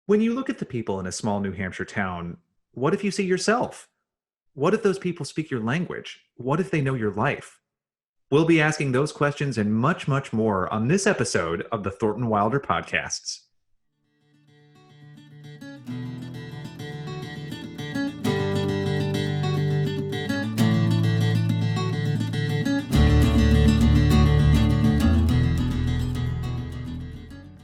When you look at the people in a small New Hampshire town, what if you see yourself? What if those people speak your language? What if they know your life? We'll be asking those questions and much, much more on this episode of the Thornton Wilder Podcasts.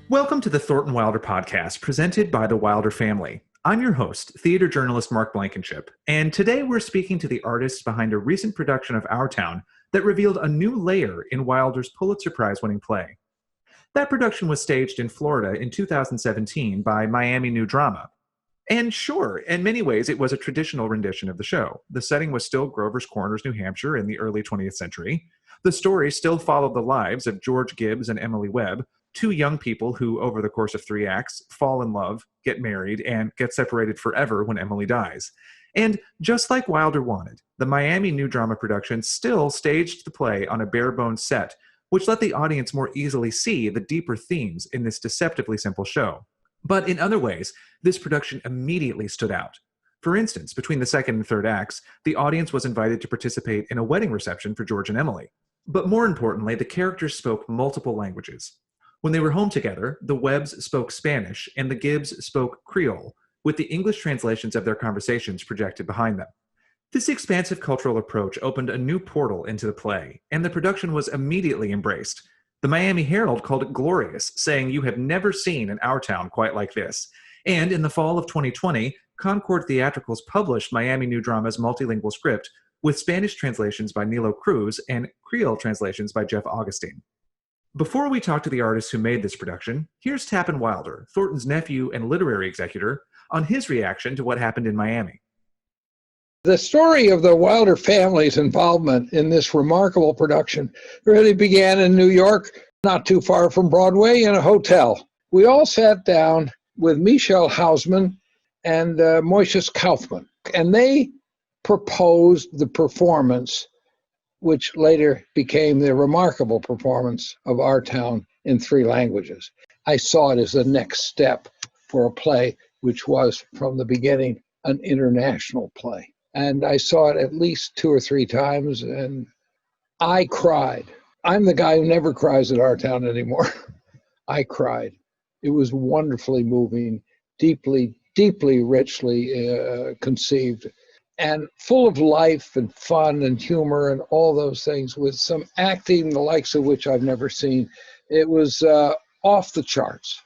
Welcome to the Thornton Wilder Podcast, presented by the Wilder family. I'm your host, theater journalist Mark Blankenship, and today we're speaking to the artists behind a recent production of Our Town that revealed a new layer in Wilder's Pulitzer Prize-winning play. That production was staged in Florida in 2017 by Miami New Drama. And sure, in many ways, it was a traditional rendition of the show. The setting was still Grover's Corners, New Hampshire in the early 20th century. The story still followed the lives of George Gibbs and Emily Webb, two young people who, over the course of 3 acts, fall in love, get married, and get separated forever when Emily dies. And just like Wilder wanted, the Miami New Drama production still staged the play on a bare-bones set, which let the audience more easily see the deeper themes in this deceptively simple show. But in other ways, this production immediately stood out. For instance, between the second and third acts, the audience was invited to participate in a wedding reception for George and Emily. But more importantly, the characters spoke multiple languages. When they were home together, the Webbs spoke Spanish and the Gibbs spoke Creole, with the English translations of their conversations projected behind them. This expansive cultural approach opened a new portal into the play, and the production was immediately embraced. The Miami Herald called it glorious, saying, "You have never seen an Our Town quite like this." And in the fall of 2020, Concord Theatricals published Miami New Drama's multilingual script, with Spanish translations by Nilo Cruz and Creole translations by Jeff Augustine. Before we talk to the artists who made this production, here's Tappan Wilder, Thornton's nephew and literary executor, on his reaction to what happened in Miami. The story of the Wilder family's involvement in this remarkable production really began in New York, not too far from Broadway, in a hotel. We all sat down with Michel Hausman and Moises Kaufman, and they proposed the performance which later became the remarkable performance of Our Town in 3 languages. I saw it as the next step for a play which was, from the beginning, an international play. And I saw it at least 2 or 3 times, and I cried. I'm the guy who never cries at Our Town anymore. I cried. It was wonderfully moving, deeply, deeply richly conceived, and full of life and fun and humor and all those things, with some acting the likes of which I've never seen. It was off the charts.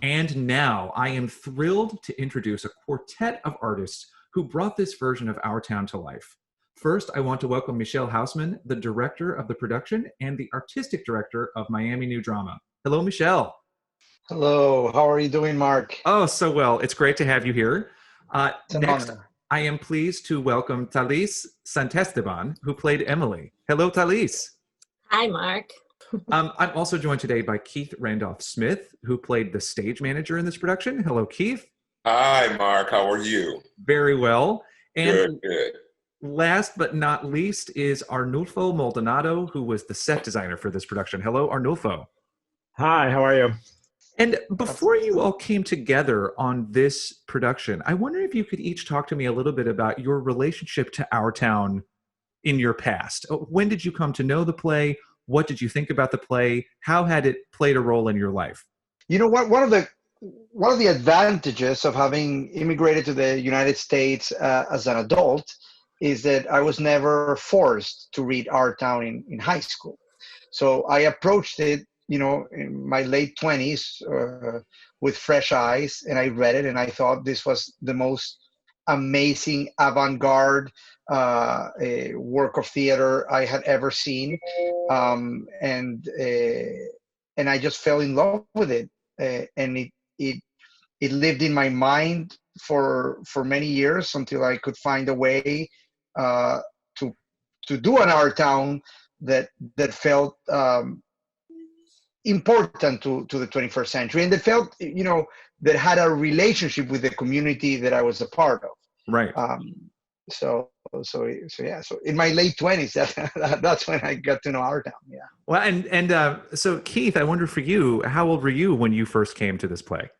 And now I am thrilled to introduce a quartet of artists who brought this version of Our Town to life. First, I want to welcome Michel Hausman, the director of the production and the artistic director of Miami New Drama. Hello, Michel. Hello, how are you doing, Mark? Oh, so well. It's great to have you here. Next, honor. I am pleased to welcome Thalys Santesteban, who played Emily. Hello, Thalys. Hi, Mark. I'm also joined today by Keith Randolph-Smith, who played the stage manager in this production. Hello, Keith. Hi, Mark. How are you? Very well. And Good. last but not least is Arnulfo Maldonado, who was the set designer for this production. Hello, Arnulfo. Hi, how are you? And before you all came together on this production, I wonder if you could each talk to me a little bit about your relationship to Our Town in your past. When did you come to know the play? What did you think about the play? How had it played a role in your life? You know what? One of the advantages of having immigrated to the United States as an adult is that I was never forced to read Our Town in high school. So I approached it, in my late 20s with fresh eyes, and I read it, and I thought this was the most amazing avant-garde work of theater I had ever seen, and I just fell in love with it, and it lived in my mind for many years until I could find a way to do an Our Town that felt important to the 21st century, and that felt, that had a relationship with the community that I was a part of. Right. So So in my late 20s, that's when I got to know our town. Yeah. Well, so Keith, I wonder for you, how old were you when you first came to this play?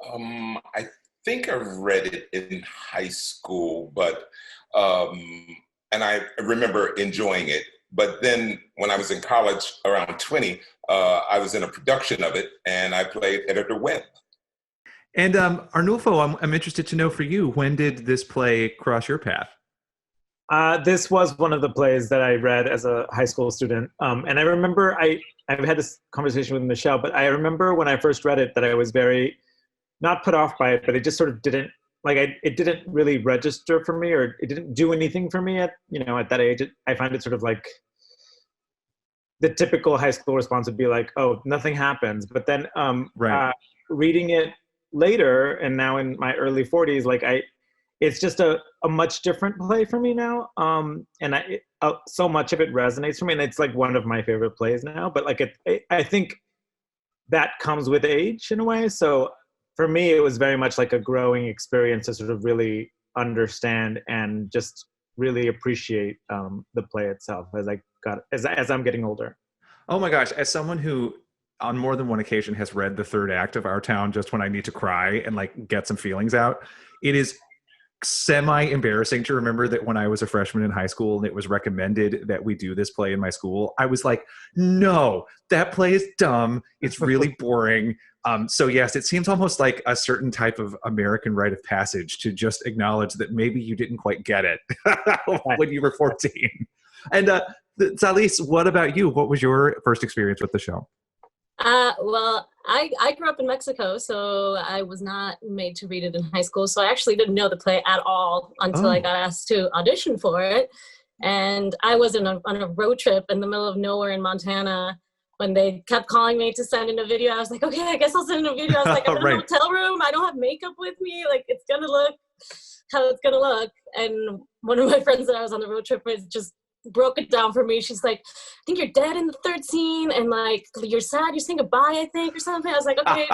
I think I read it in high school, but and I remember enjoying it. But then when I was in college, around 20, I was in a production of it, and I played Editor Webb. And Arnulfo, I'm interested to know for you, when did this play cross your path? This was one of the plays that I read as a high school student. And I remember I've had this conversation with Michelle, but I remember when I first read it that I was very, not put off by it, but it just sort of didn't, it didn't really register for me, or it didn't do anything for me at that age. I find it sort of like the typical high school response would be like, oh, nothing happens. But then reading it later, and now in my early 40s, it's just a much different play for me now. And so much of it resonates for me, and it's like one of my favorite plays now. But I think that comes with age in a way. So for me, it was very much like a growing experience to sort of really understand and just really appreciate the play itself as I'm getting older. Oh my gosh, as someone who on more than one occasion has read the third act of Our Town just when I need to cry and get some feelings out, it is semi-embarrassing to remember that when I was a freshman in high school and it was recommended that we do this play in my school, I was like, no, that play is dumb. It's really boring. So yes, it seems almost like a certain type of American rite of passage to just acknowledge that maybe you didn't quite get it when you were 14. And Salis, what about you? What was your first experience with the show? Well, I grew up in Mexico, so I was not made to read it in high school. So I actually didn't know the play at all until I got asked to audition for it. And I was on a road trip in the middle of nowhere in Montana when they kept calling me to send in a video. I was like, okay, I guess I'll send in a video. I was like, I'm in a hotel room. I don't have makeup with me. It's going to look how it's going to look. And one of my friends that I was on the road trip with just broke it down for me. She's like, I think you're dead in the third scene, and you're sad, you're saying goodbye, I think, or something. I was like, okay,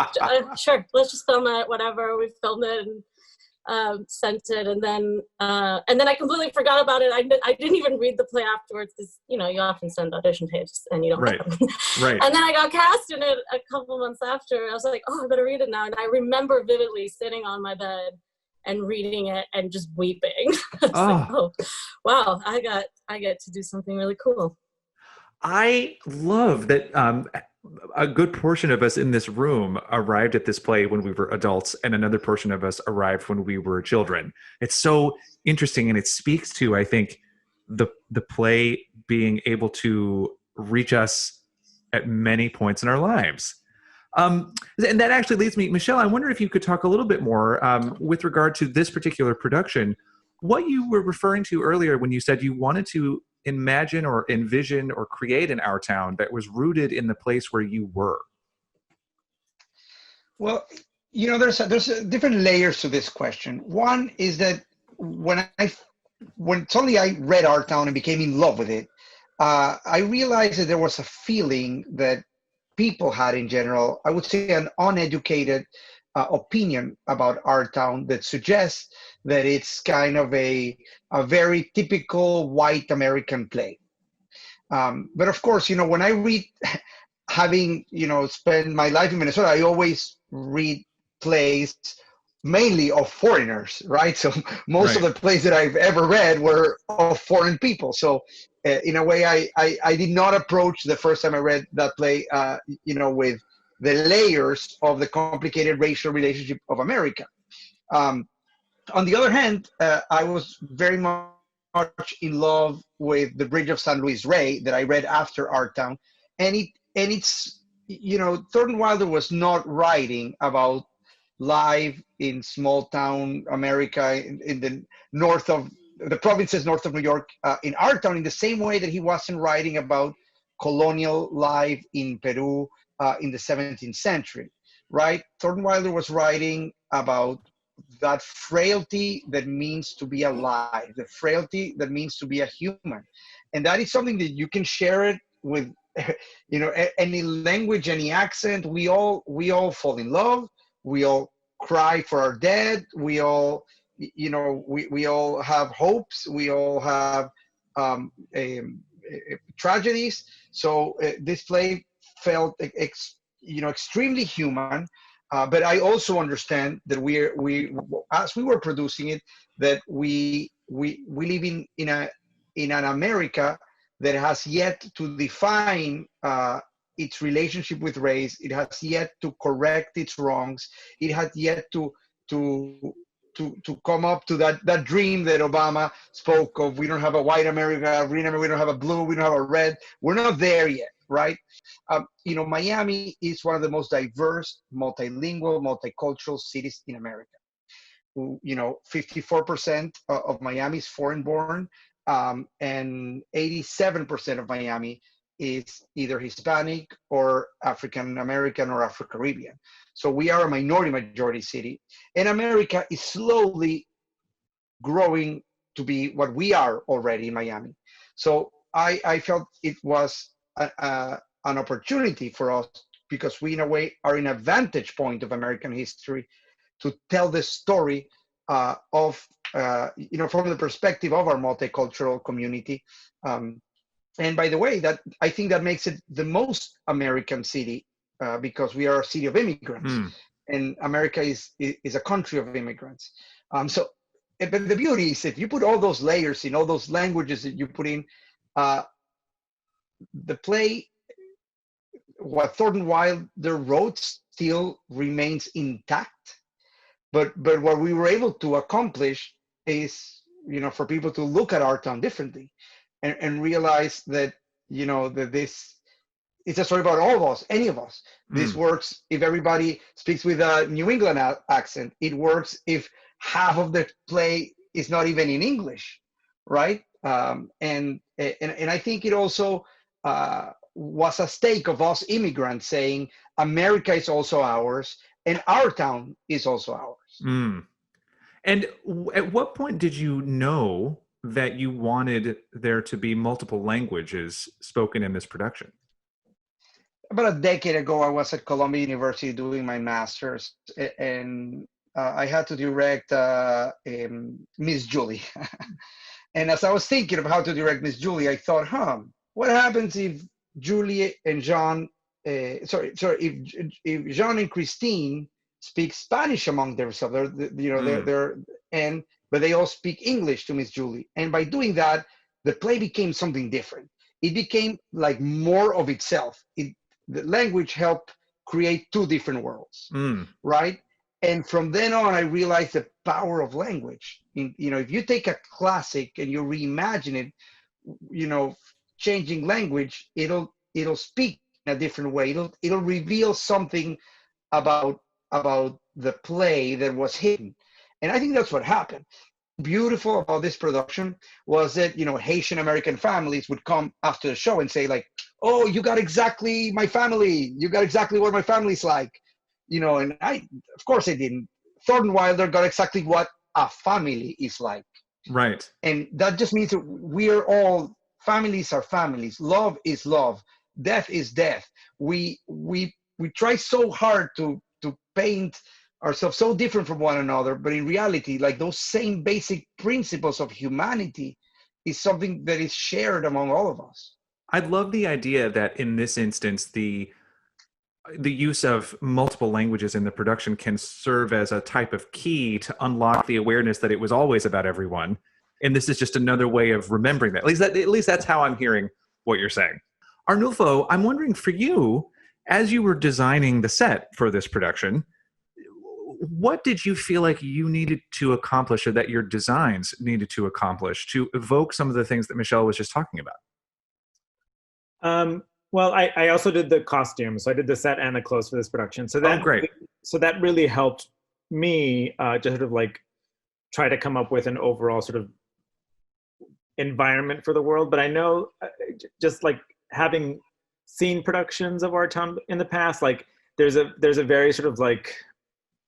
sure, let's just film it, whatever. We filmed it and sent it, and then I completely forgot about it. I didn't even read the play afterwards, because you often send audition tapes and you don't right. And then I got cast in it a couple months after. I was like, oh, I better read it now. And I remember vividly sitting on my bed and reading it and just weeping. Like, oh, wow, I get to do something really cool. I love that a good portion of us in this room arrived at this play when we were adults, and another portion of us arrived when we were children. It's so interesting, and it speaks to, I think, the play being able to reach us at many points in our lives. And that actually leads me, Michelle, I wonder if you could talk a little bit more with regard to this particular production, what you were referring to earlier when you said you wanted to imagine or envision or create an Our Town that was rooted in the place where you were. Well, there's different layers to this question. One is that when suddenly I read Our Town and became in love with it, I realized that there was a feeling that people had in general, I would say an uneducated opinion about Our Town that suggests that it's kind of a very typical white American play. But of course, when I read, having, spent my life in Minnesota, I always read plays mainly of foreigners, right? So most of the plays that I've ever read were of foreign people. So in a way, I did not approach the first time I read that play, with the layers of the complicated racial relationship of America. On the other hand, I was very much in love with The Bridge of San Luis Rey that I read after Our Town. And it's, Thornton Wilder was not writing about life in small town America in the north of the provinces north of New York, in Our Town, in the same way that he wasn't writing about colonial life in Peru in the 17th century, right? Thornton Wilder was writing about that frailty that means to be alive, the frailty that means to be a human. And that is something that you can share it with, any language, any accent. We all fall in love. We all cry for our dead. We all, we all have hopes, we all have tragedies. So this play felt extremely human. But I also understand that as we were producing it, that we live in an America that has yet to define its relationship with race. It has yet to correct its wrongs. It has yet to come up to that dream that Obama spoke of. We don't have a white America, we don't have a blue, we don't have a red. We're not there yet, right? Miami is one of the most diverse, multilingual, multicultural cities in America. 54% of Miami is foreign born, and 87% of Miami is either Hispanic or African American or Afro-Caribbean. So we are a majority city. And America is slowly growing to be what we are already in Miami. So I felt it was an opportunity for us, because we in a way are in a vantage point of American history, to tell the story from the perspective of our multicultural community. And by the way, that I think that makes it the most American city, because we are a city of immigrants, and America is a country of immigrants. But the beauty is, if you put all those layers in, all those languages that you put in, the play, what Thornton Wilder wrote, still remains intact. But what we were able to accomplish is, for people to look at our town differently, and realize that, that this is a story about all of us, any of us. This works if everybody speaks with a New England accent. It works if half of the play is not even in English, right? And I think it also was a stake of us immigrants saying, America is also ours, and our town is also ours. And at what point did you know that you wanted there to be multiple languages spoken in this production? About a decade ago, I was at Columbia University doing my master's, and I had to direct Miss Julie. And as I was thinking of how to direct Miss Julie, I thought, what happens if Julie and John, if Jean and Christine speak Spanish among themselves, but they all speak English to Miss Julie. And by doing that, the play became something different. It became like more of itself. The language helped create two different worlds, right? And from then on, I realized the power of language. If you take a classic and you reimagine it, changing language, it'll speak in a different way. It'll reveal something about the play that was hidden. And I think that's what happened. Beautiful about this production was that, Haitian American families would come after the show and say, like, oh, you got exactly my family. You got exactly what my family's like. And of course I didn't. Thornton Wilder got exactly what a family is like. Right. And that just means that we're all, families are families. Love is love. Death is death. We try so hard to paint ourselves so different from one another, but in reality, like, those same basic principles of humanity is something that is shared among all of us. I love the idea that in this instance, the use of multiple languages in the production can serve as a type of key to unlock the awareness that it was always about everyone. And this is just another way of remembering that. At least that's how I'm hearing what you're saying. Arnulfo, I'm wondering, for you, as you were designing the set for this production, what did you feel like you needed to accomplish, or that your designs needed to accomplish, to evoke some of the things that Michelle was just talking about? Well, I also did the costumes. So I did the set and the clothes for this production. So that, great. So that really helped me to sort of like try to come up with an overall sort of environment for the world. But I know, just like having seen productions of our town in the past, like there's a very sort of like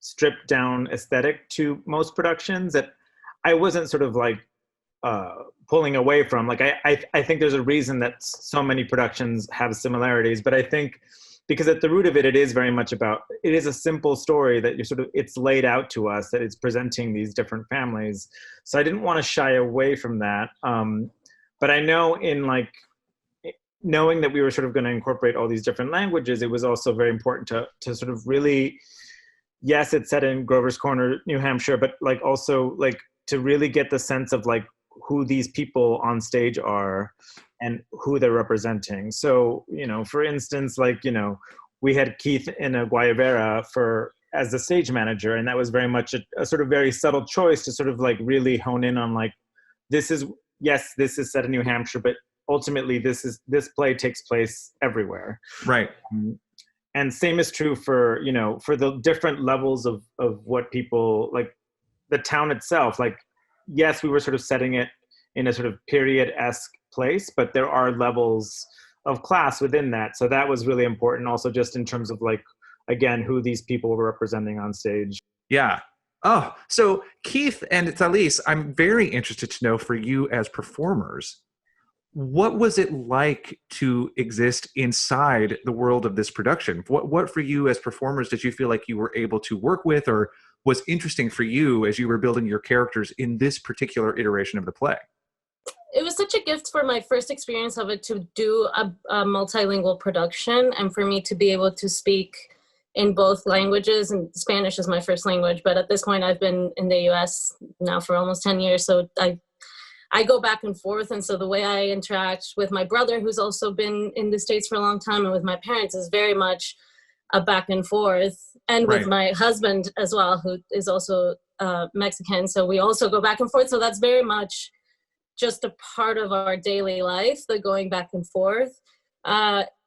stripped down aesthetic to most productions that I wasn't sort of like pulling away from. Like I think there's a reason that so many productions have similarities, but I think because at the root of it, it is very much about, it is a simple story that it's laid out to us, that it's presenting these different families. So I didn't want to shy away from that. But I know knowing that we were sort of going to incorporate all these different languages, it was also very important to sort of really, yes, it's set in Grover's Corner, New Hampshire, but like also like to really get the sense of like who these people on stage are and who they're representing. So, for instance, like, we had Keith in a Guayabera as the stage manager, and that was very much a sort of very subtle choice to sort of like really hone in on like, this is set in New Hampshire, but ultimately this play takes place everywhere. Right. And same is true for the different levels of what people, like the town itself. Like, yes, we were sort of setting it in a sort of period-esque place, but there are levels of class within that. So that was really important also, just in terms of like, again, who these people were representing on stage. Yeah. Oh, so Keith and Thalys, I'm very interested to know, for you as performers, what was it like to exist inside the world of this production? What for you as performers did you feel like you were able to work with, or was interesting for you as you were building your characters in this particular iteration of the play? It was such a gift for my first experience of it to do a multilingual production, and for me to be able to speak in both languages. And Spanish is my first language, but at this point I've been in the US now for almost 10 years. So I go back and forth. And so the way I interact with my brother, who's also been in the States for a long time, and with my parents, is very much a back and forth. And with my husband as well, who is also Mexican. So we also go back and forth. So that's very much just a part of our daily life, the going back and forth.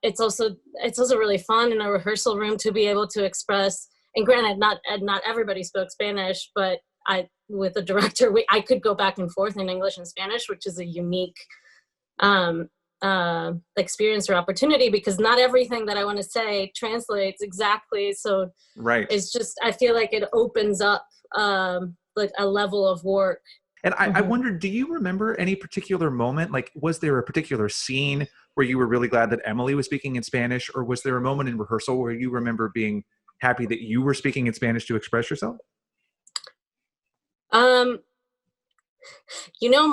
It's also really fun in a rehearsal room to be able to express, and granted, not everybody spoke Spanish, but with the director, I could go back and forth in English and Spanish, which is a unique experience or opportunity, because not everything that I want to say translates exactly. So it's just, I feel like it opens up like a level of work. And I wondered, do you remember any particular moment? Like, was there a particular scene where you were really glad that Emily was speaking in Spanish, or was there a moment in rehearsal where you remember being happy that you were speaking in Spanish to express yourself?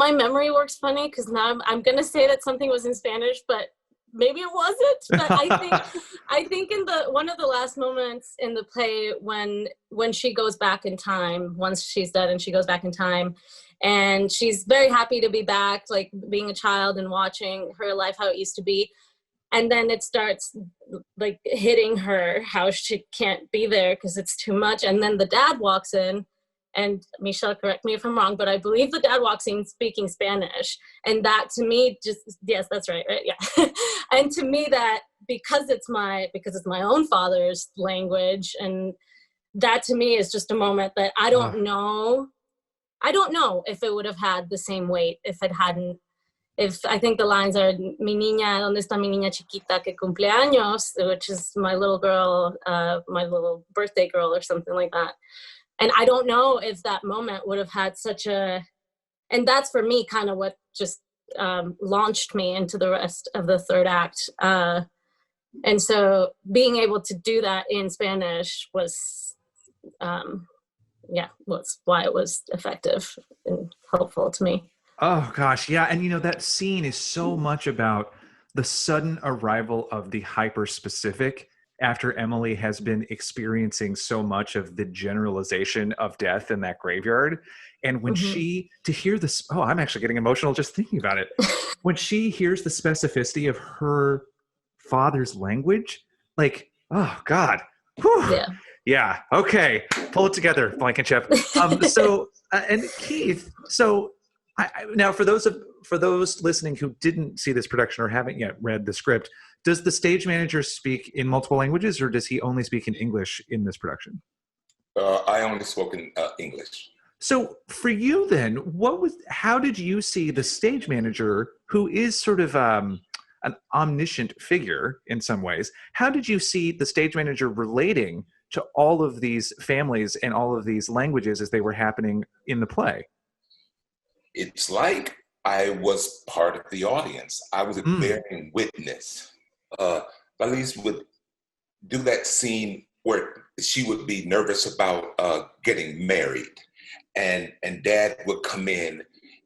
My memory works funny, because now I'm going to say that something was in Spanish, but maybe it wasn't. But I think in one of the last moments in the play, when she goes back in time, once she's dead and she goes back in time, and she's very happy to be back, like being a child and watching her life, how it used to be. And then it starts like hitting her how she can't be there because it's too much. And then the dad walks in, and Michelle, correct me if I'm wrong, but I believe the dad walks in speaking Spanish. And that to me yes, that's right? Yeah. And to me that, because it's my own father's language, and that to me is just a moment that I don't know if it would have had the same weight if I think the lines are, mi niña, ¿dónde está mi niña chiquita que cumpleaños? Which is my little girl, my little birthday girl, or something like that. And I don't know if that moment would have had and that's for me kind of what just launched me into the rest of the third act. And so being able to do that in Spanish was why it was effective and helpful to me. Oh gosh, yeah. And that scene is so much about the sudden arrival of the hyper-specific after Emily has been experiencing so much of the generalization of death in that graveyard. And when to hear this, I'm actually getting emotional just thinking about it. When she hears the specificity of her father's language, like, oh God. Whew. Yeah. Okay. Pull it together, Blankenship. And Keith, so now for those listening who didn't see this production or haven't yet read the script, does the stage manager speak in multiple languages, or does he only speak in English in this production? I only spoke in English. So for you then, how did you see the stage manager, who is sort of an omniscient figure in some ways, how did you see the stage manager relating to all of these families and all of these languages as they were happening in the play? It's like I was part of the audience. I was a bearing witness. Thalys would do that scene where she would be nervous about getting married, and Dad would come in,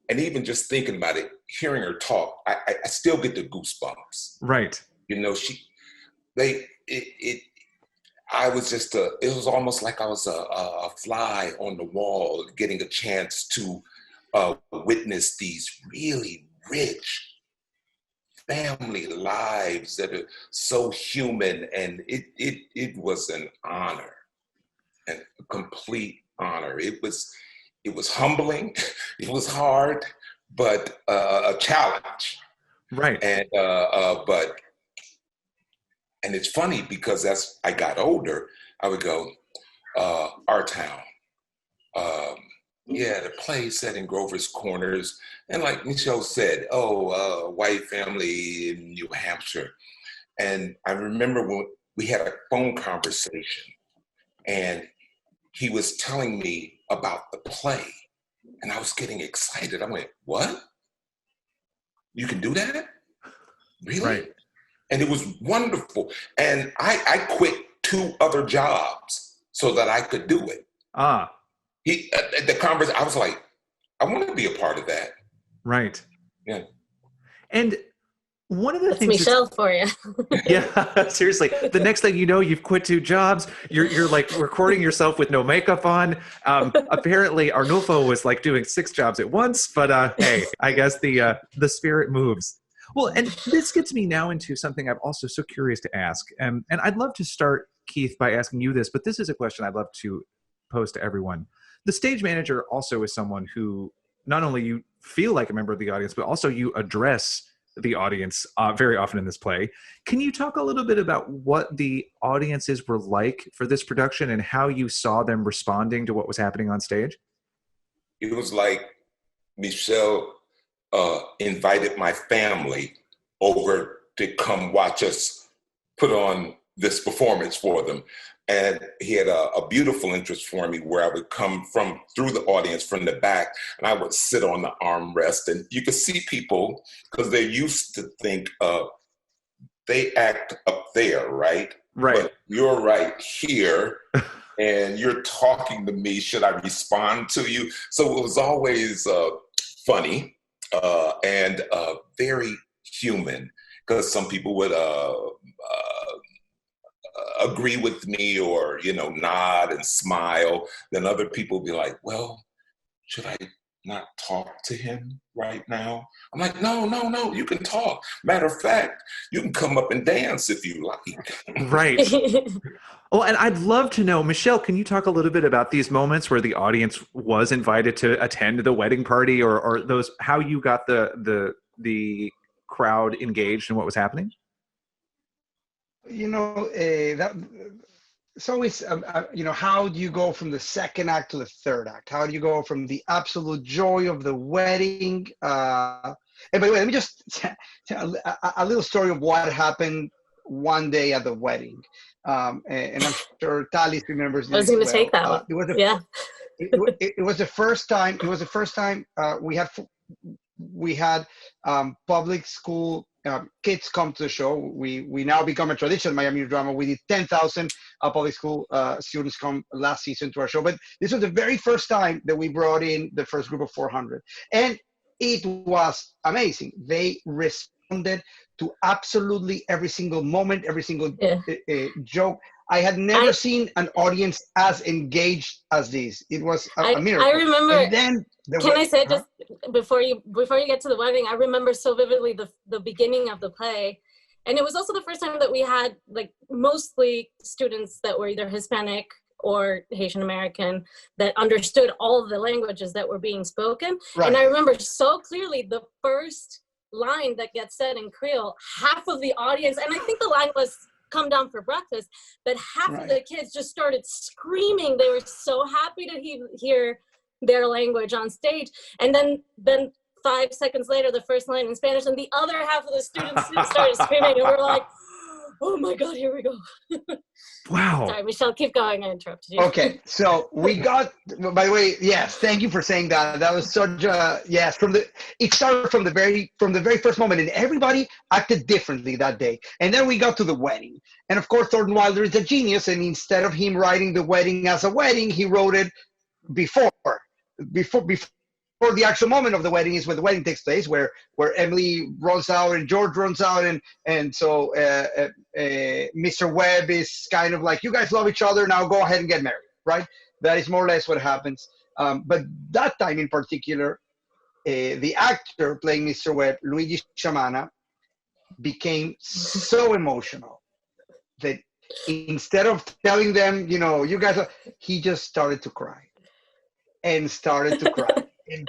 and even just thinking about it, hearing her talk, I still get the goosebumps. Right. You know, I was just it was almost like I was a fly on the wall, getting a chance to witness these really rich family lives that are so human, and it was an honor, and a complete honor. It was humbling, it was hard, but a challenge. Right. And it's funny because as I got older, I would go, our town. Yeah, the play set in Grover's Corners. And like Michelle said, white family in New Hampshire. And I remember when we had a phone conversation and he was telling me about the play and I was getting excited. I went, what? You can do that? Really? Right. And it was wonderful. And I quit 2 other jobs so that I could do it. The conversation, I was like, I want to be a part of that. Right. Yeah. And one of the That's things Michelle for you. Yeah, seriously. The next thing you know, you've quit 2 jobs. You're like recording yourself with no makeup on. Apparently Arnulfo was like doing 6 jobs at once, but hey, I guess the spirit moves. Well, and this gets me now into something I'm also so curious to ask. And I'd love to start, Keith, by asking you this, but this is a question I'd love to pose to everyone. The stage manager also is someone who not only you feel like a member of the audience, but also you address the audience very often in this play. Can you talk a little bit about what the audiences were like for this production and how you saw them responding to what was happening on stage? It was like Michelle invited my family over to come watch us put on this performance for them. And he had a beautiful interest for me where I would come through the audience from the back and I would sit on the armrest and you could see people because they used to think they act up there, right? Right. But you're right here and you're talking to me. Should I respond to you? So it was always funny and very human because some people would agree with me or, nod and smile. Then other people be like, well, should I not talk to him right now? I'm like, no, you can talk. Matter of fact, you can come up and dance if you like. Right. Oh, and I'd love to know, Michelle, can you talk a little bit about these moments where the audience was invited to attend the wedding party or those, how you got the crowd engaged in what was happening? It's always, how do you go from the second act to the third act? How do you go from the absolute joy of the wedding? And by the way, let me just tell a little story of what happened one day at the wedding. And I'm sure Talis remembers this. I was going to take that one. It was the first time. It was the first time we had public school kids come to the show. We now become a tradition, Miami Drama. We did 10,000 public school students come last season to our show. But this was the very first time that we brought in the first group of 400. And it was amazing. They responded to absolutely every single moment, every single joke. I had never seen an audience as engaged as this. It was a miracle. I remember. And then I say just before you get to the wedding? I remember so vividly the beginning of the play, and it was also the first time that we had like mostly students that were either Hispanic or Haitian American that understood all of the languages that were being spoken. Right. And I remember so clearly the first line that gets said in Creole, half of the audience, and I think the line was "come down for breakfast," but half of the kids just started screaming. They were so happy to hear their language on stage. And then 5 seconds later, the first line in Spanish, and the other half of the students started screaming, and we're like, oh my God, here we go. Wow. Sorry, Michelle, keep going. I interrupted you. Okay, so we got. By the way, yes, thank you for saying that. That was such a yes. It started from the very first moment, and everybody acted differently that day. And then we got to the wedding, and of course, Thornton Wilder is a genius. And instead of him writing the wedding as a wedding, he wrote it before the actual moment of the wedding is when the wedding takes place, where Emily runs out and George runs out, and so Mr. Webb is kind of like, you guys love each other, now go ahead and get married, right? That is more or less what happens. But that time in particular, the actor playing Mr. Webb, Luigi Sciamana, became so emotional that instead of telling them, you guys he just started to cry and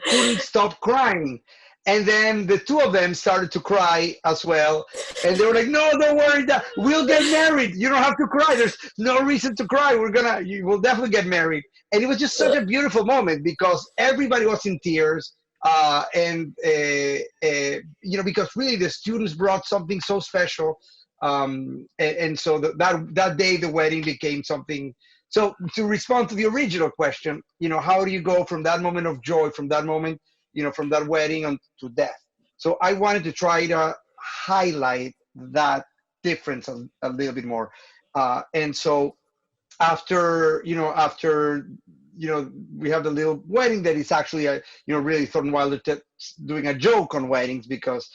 couldn't stop crying. And then the two of them started to cry as well. And they were like, no, don't worry, we'll get married. You don't have to cry. There's no reason to cry. You will definitely get married. And it was just such a beautiful moment because everybody was in tears. Because really the students brought something so special. And so that day, the wedding became something. So to respond to the original question, how do you go from that moment of joy, from that moment, from that wedding on to death? So I wanted to try to highlight that difference a little bit more. And so after we have the little wedding that is actually really Thornton Wilder doing a joke on weddings because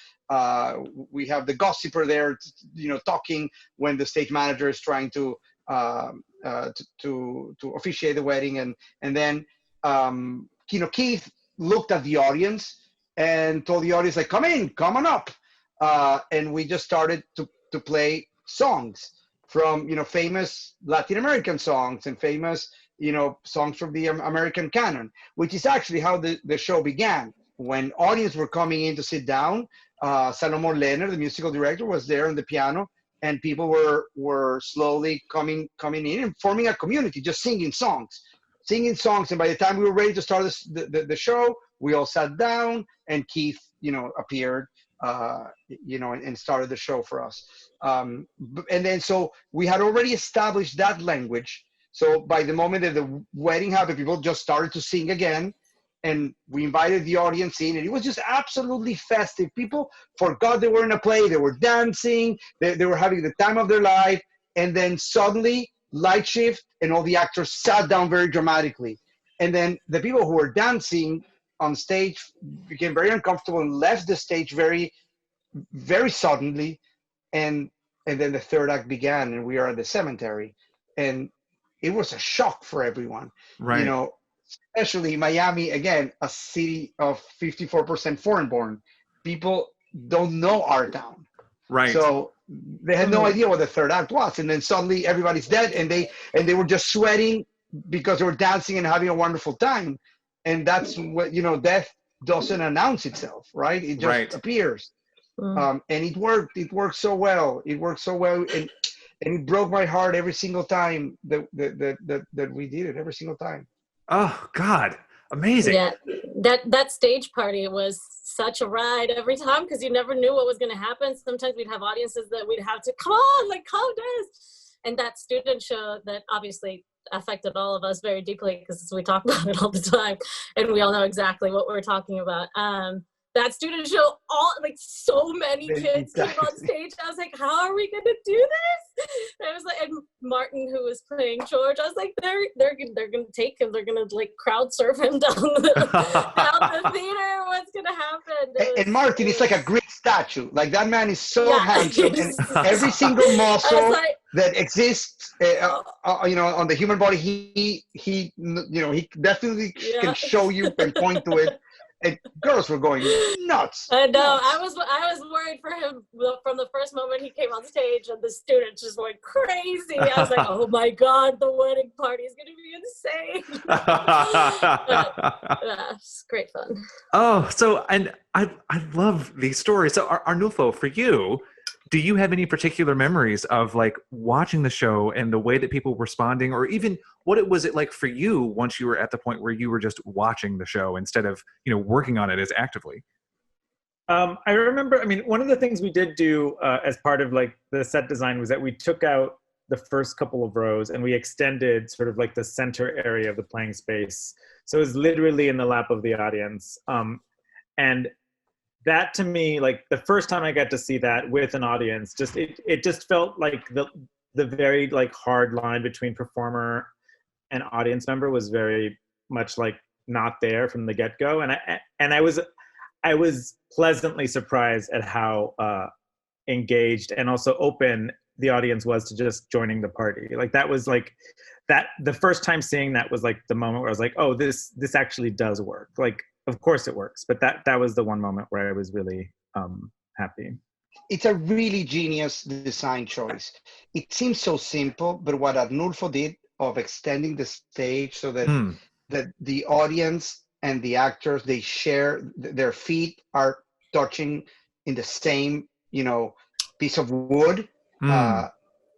we have the gossiper there, talking when the stage manager is trying to officiate the wedding, and then Keith looked at the audience and told the audience, like, come on up, and we just started to play songs from famous Latin American songs and famous songs from the American canon, which is actually how the show began. When audience were coming in to sit down, Salomon Lerner, the musical director, was there on the piano, and people were slowly coming in and forming a community, just singing songs. And by the time we were ready to start the show, we all sat down, and Keith, appeared, and started the show for us. And then so we had already established that language. So by the moment that the wedding happened, people just started to sing again. And we invited the audience in, and it was just absolutely festive. People forgot they were in a play. They were dancing. They were having the time of their life. And then suddenly, light shift, and all the actors sat down very dramatically. And then the people who were dancing on stage became very uncomfortable and left the stage very, very suddenly. And then the third act began, and we are at the cemetery. And it was a shock for everyone. Right. Especially Miami, again, a city of 54% foreign-born. People don't know our town. Right. So they had no idea what the third act was. And then suddenly everybody's dead, and they were just sweating because they were dancing and having a wonderful time. And that's what, death doesn't announce itself, right? It just appears. And it worked. It worked so well. And it broke my heart every single time that we did it, every single time. Oh God, amazing. Yeah, that stage party was such a ride every time because you never knew what was going to happen. Sometimes we'd have audiences that we'd have to, come on, like, calm down. And that student show that obviously affected all of us very deeply because we talk about it all the time and we all know exactly what we're talking about. That student show, so many kids came on stage. I was like, how are we gonna do this? And I was like, and Martin, who was playing George, I was like, they're gonna take him. They're gonna crowd surf him down the theater. What's gonna happen? And Martin is like a Greek statue. Like, that man is so handsome, and every single muscle that exists, on the human body, he definitely can show you and point to it. And girls were going nuts. I know. I was worried for him from the first moment he came on stage, and the students just went crazy. I was like, oh my God, the wedding party is going to be insane. It's great fun. Oh, so, and I love these stories. So Arnulfo, for you, do you have any particular memories of watching the show and the way that people were responding, or even what was it like for you once you were at the point where you were just watching the show instead of, working on it as actively? I remember, I mean, one of the things we did do as part of like the set design was that we took out the first couple of rows and we extended sort of like the center area of the playing space. So it was literally in the lap of the audience. And that to me, like the first time I got to see that with an audience, just it just felt like the very like hard line between performer and audience member was very much like not there from the get-go. And I was pleasantly surprised at how engaged and also open the audience was to just joining the party. Like that was like that the first time seeing that was like the moment where I was like, oh, this actually does work. Like, of course it works. But that was the one moment where I was really happy. It's a really genius design choice. It seems so simple, but what Arnulfo did of extending the stage so that that the audience and the actors, they share, their feet are touching in the same, piece of wood.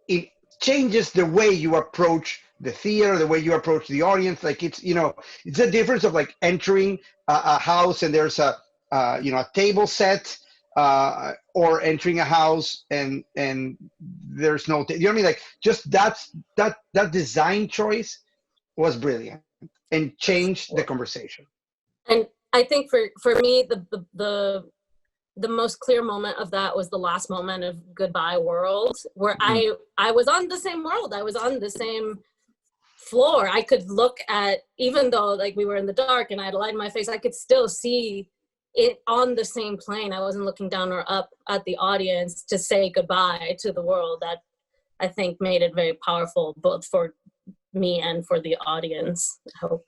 It changes the way you approach the theater, the way you approach the audience. Like it's a difference of like entering a house and there's a table set, or entering a house and there's no, you know what I mean? Like just that design choice was brilliant and changed the conversation. And I think for me, the most clear moment of that was the last moment of Goodbye World, where I was on the same world. I was on the same floor. I could look at, even though like we were in the dark and I had a light in my face, I could still see it on the same plane. I wasn't looking down or up at the audience to say goodbye to the world. That I think made it very powerful, both for me and for the audience, I hope.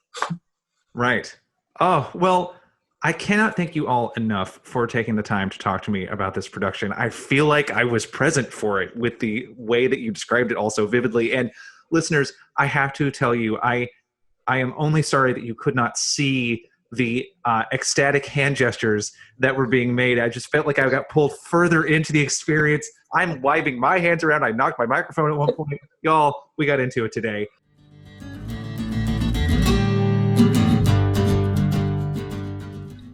Right. Oh, well, I cannot thank you all enough for taking the time to talk to me about this production. I feel like I was present for it with the way that you described it all so vividly. And listeners, I have to tell you, I am only sorry that you could not see the ecstatic hand gestures that were being made. I just felt like I got pulled further into the experience. I'm waving my hands around. I knocked my microphone at one point. Y'all, we got into it today.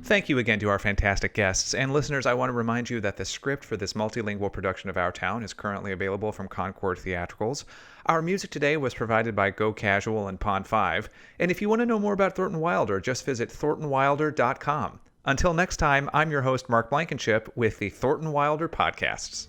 Thank you again to our fantastic guests. And listeners, I want to remind you that the script for this multilingual production of Our Town is currently available from Concord Theatricals. Our music today was provided by Go Casual and Pond 5. And if you want to know more about Thornton Wilder, just visit thorntonwilder.com. Until next time, I'm your host, Mark Blankenship, with the Thornton Wilder Podcasts.